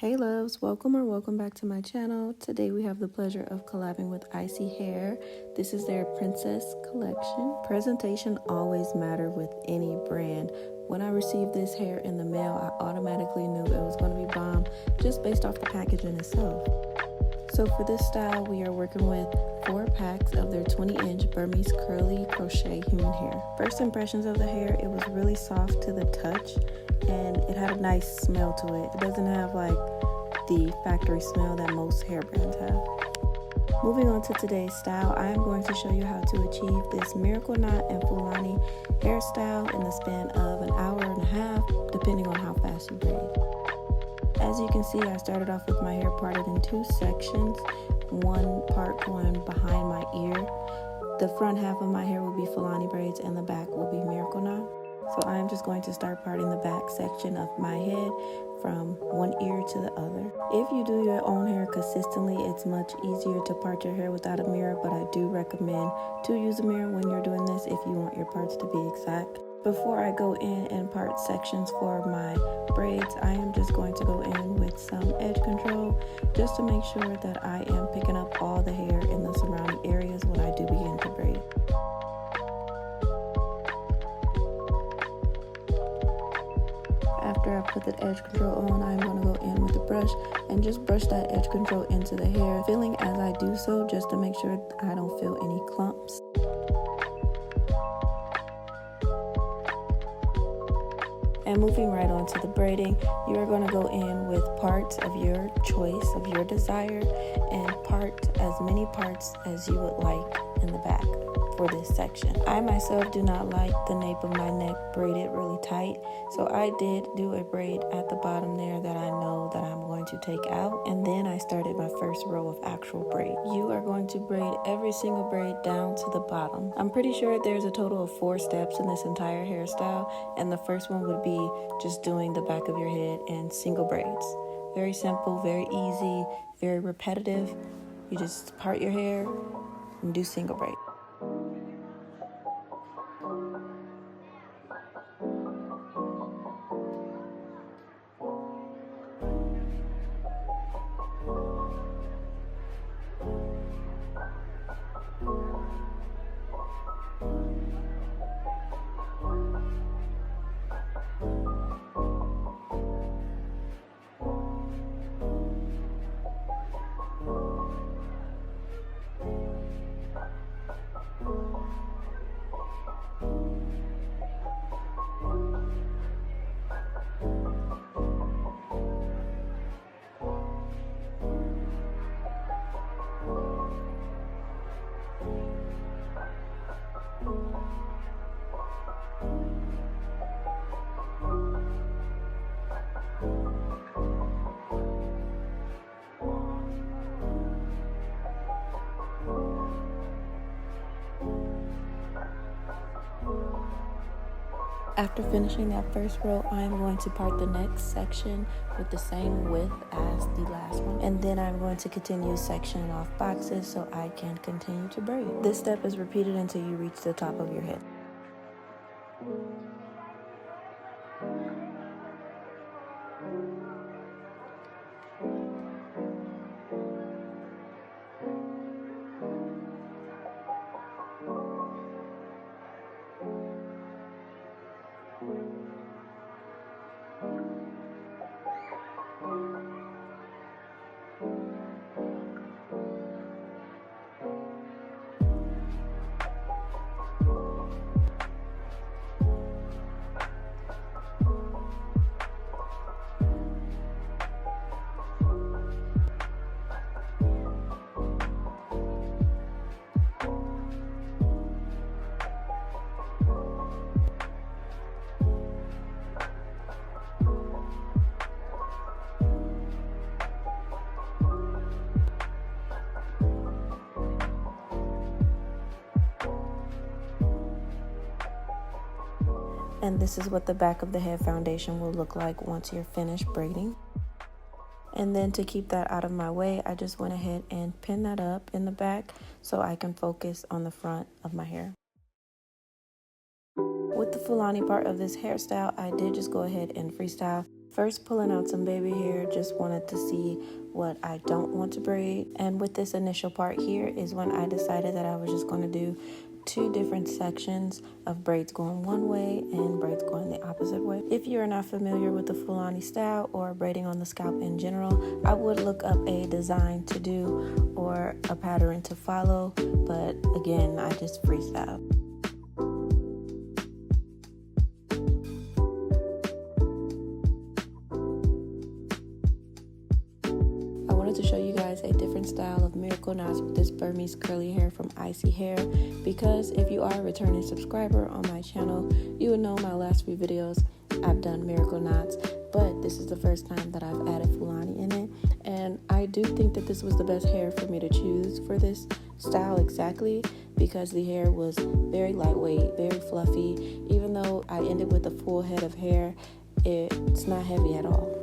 Hey loves, welcome back to my channel. Today we have the pleasure of collabing with ISEE Hair. This is their Princess collection. Presentation always matters with any brand. When I received this hair in the mail, I automatically knew it was going to be bomb just based off the packaging itself. So for this style, we are working with 4 packs of their 20-inch Burmese curly crochet human hair. First impressions of the hair, it was really soft to the touch and it had a nice smell to it. It doesn't have like the factory smell that most hair brands have. Moving on to today's style, I am going to show you how to achieve this miracle knot and Funlani hairstyle in the span of an hour and a half, depending on how fast you braid. As you can see, I started off with my hair parted in 2 sections, one part going behind my ear. The front half of my hair will be Funlani braids and the back will be miracle knot. So I am just going to start parting the back section of my head from one ear to the other. If you do your own hair consistently, it's much easier to part your hair without a mirror, but I do recommend to use a mirror when you're doing this if you want your parts to be exact. Before I go in and part sections for my braids, I am just going to go in with some edge control just to make sure that I am picking up all the hair in the surrounding areas when I do begin to braid. After I put that edge control on, I'm going to go in with the brush and just brush that edge control into the hair, feeling as I do so just to make sure I don't feel any clumps. And moving right on to the braiding, you are going to go in with parts of your choice, of your desire, and part as many parts as you would like in the back for this section. I myself do not like the nape of my neck braided really tight, so I did do a braid at the bottom there that I know that I'm going to take out, and then I started my first row of actual braid. You are going to braid every single braid down to the bottom. I'm pretty sure there's a total of 4 steps in this entire hairstyle, and the first one would be just doing the back of your head in single braids. Very simple, very easy, very repetitive. You just part your hair and do single braid. After finishing that first row, I am going to part the next section with the same width as the last one. And then I'm going to continue sectioning off boxes so I can continue to braid. This step is repeated until you reach the top of your head. And this is what the back of the head foundation will look like once you're finished braiding. And then to keep that out of my way, I just went ahead and pinned that up in the back so I can focus on the front of my hair. With the Funlani part of this hairstyle, I did just go ahead and freestyle. First, pulling out some baby hair, just wanted to see what I don't want to braid. And with this initial part here is when I decided that I was just going to do 2 different sections of braids going one way and braids going the opposite way. If you are not familiar with the Funlani style or braiding on the scalp in general, I would look up a design to do or a pattern to follow, but again, I just freestyle. To show you guys a different style of miracle knots with this Burmese curly hair from ISEE Hair, because if you are a returning subscriber on my channel, you would know my last few videos I've done miracle knots, but this is the first time that I've added Funlani in it, and I do think that this was the best hair for me to choose for this style exactly because the hair was very lightweight, very fluffy. Even though I ended with a full head of hair, it's not heavy at all.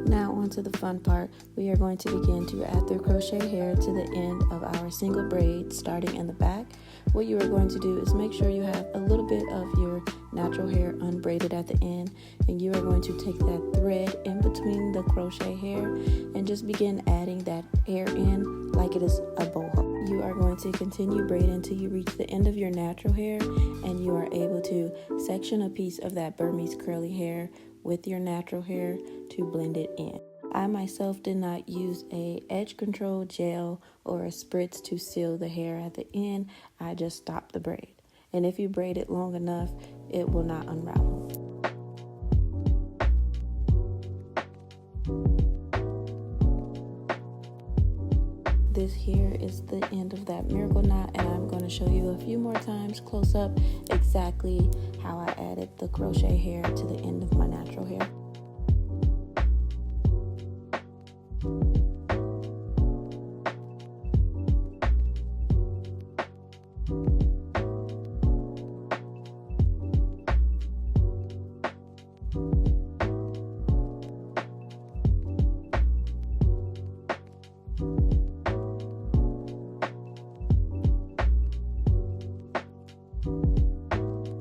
Now on to the fun part. We are going to begin to add the crochet hair to the end of our single braid starting in the back. What you are going to do is make sure you have a little bit of your natural hair unbraided at the end, and you are going to take that thread in between the crochet hair and just begin adding that hair in like it is a boho. You are going to continue braiding until you reach the end of your natural hair and you are able to section a piece of that Burmese curly hair with your natural hair to blend it in. I myself did not use a edge control gel or a spritz to seal the hair at the end. I just stopped the braid. And if you braid it long enough, it will not unravel. This here is the end of that miracle knot, and I'm going to show you a few more times close up exactly how I added the crochet hair to the end of my natural hair.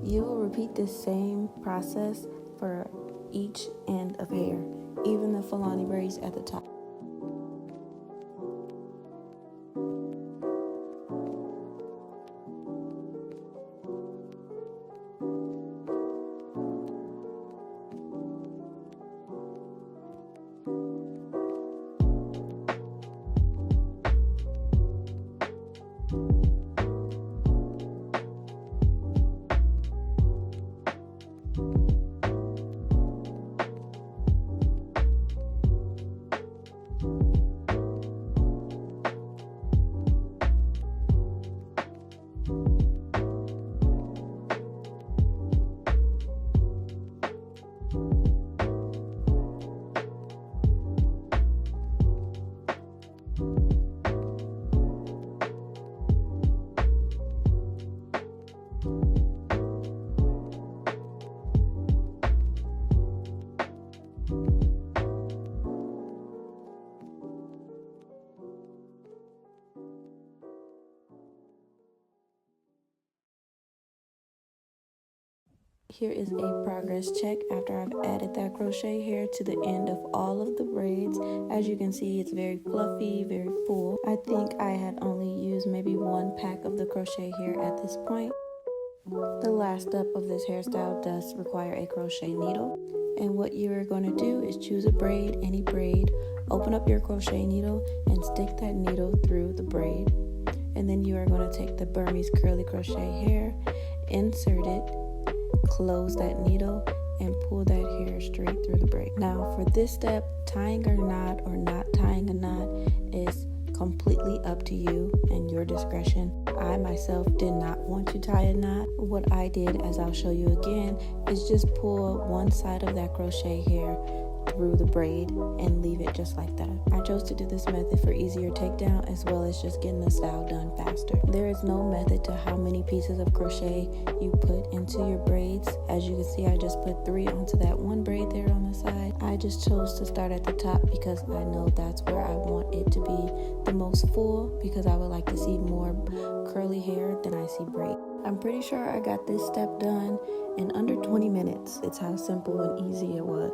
You will repeat this same process for each end of hair, even the Funlani braids at the top. Here is a progress check after I've added that crochet hair to the end of all of the braids. As you can see, it's very fluffy, very full. I think I had only used maybe 1 pack of the crochet hair at this point. The last step of this hairstyle does require a crochet needle. And what you are going to do is choose a braid, any braid, open up your crochet needle and stick that needle through the braid. And then you are going to take the Burmese curly crochet hair, insert it, close that needle, and pull that hair straight through the braid. Now for this step, tying a knot or not tying a knot is completely up to you and your discretion. I myself did not want to tie a knot. What I did, as I'll show you again, is just pull one side of that crochet hair through the braid and leave it just like that. I chose to do this method for easier takedown as well as just getting the style done faster. There is no method to how many pieces of crochet you put into your braids. As you can see, I just put 3 onto that one braid there on the side. I just chose to start at the top because I know that's where I want it to be the most full, because I would like to see more curly hair than I see braid. I'm pretty sure I got this step done in under 20 minutes. It's how simple and easy it was.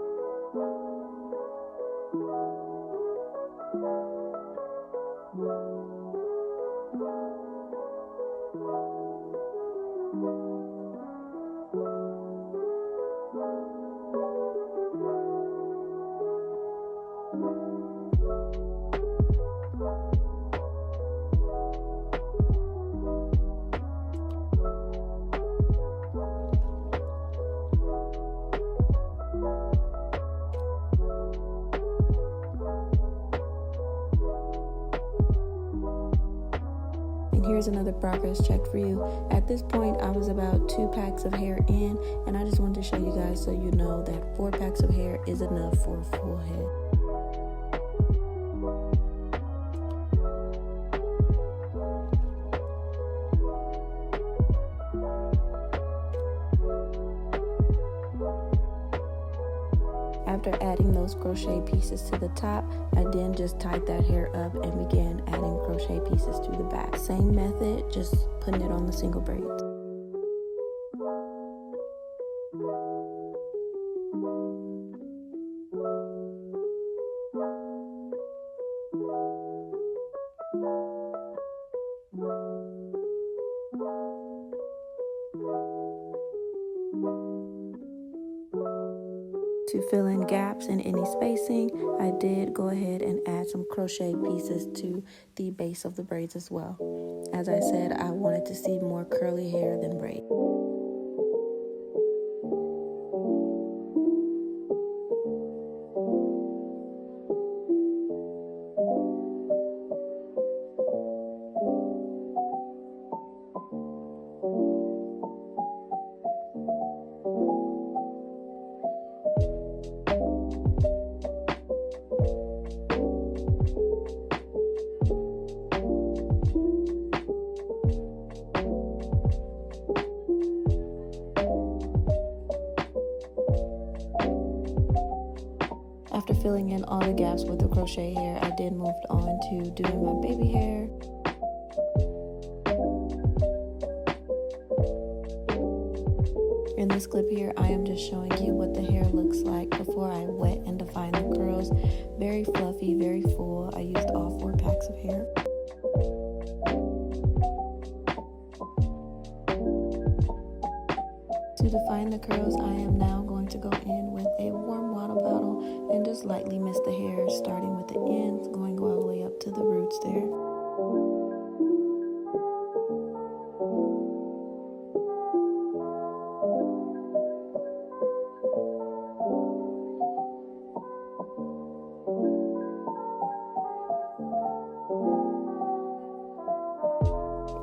Here's another progress check for you. At this point, I was about 2 packs of hair in, and I just wanted to show you guys so you know that 4 packs of hair is enough for a full head. After adding those crochet pieces to the top, I then just tied that hair up and began adding crochet pieces to the back. Same method, just putting it on the single braids. To fill in gaps in any spacing, I did go ahead and add some crochet pieces to the base of the braids as well. As I said, I wanted to see more curly hair than braid. After filling in all the gaps with the crochet hair, I then moved on to doing my baby hair. In this clip here, I am just showing you what the hair looks like before I wet and define the curls. Very fluffy, very full. I used all 4 packs of hair. To define the curls, I am now going to go in with a warm water bottle and just lightly mist the hair, starting with the ends, going all the way up to the roots there.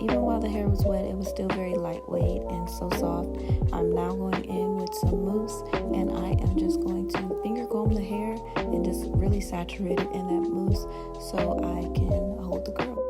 Even while the hair was wet, it was still very lightweight and so soft. I'm now going in with some mousse, and I am just going to finger comb the hair and just really saturate it in that mousse so I can hold the curl.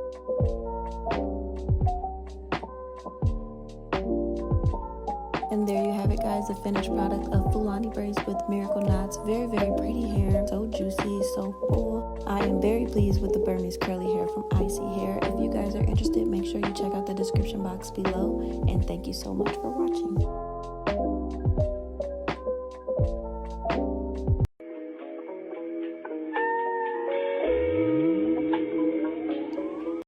And there you have it, guys, the finished product of Funlani braids with miracle knots. Very, very pretty hair, so juicy, so full. I am very pleased with the Burmese curly hair from ISEE Hair. If you guys are interested, make sure you check out the description box below, and thank you so much for watching.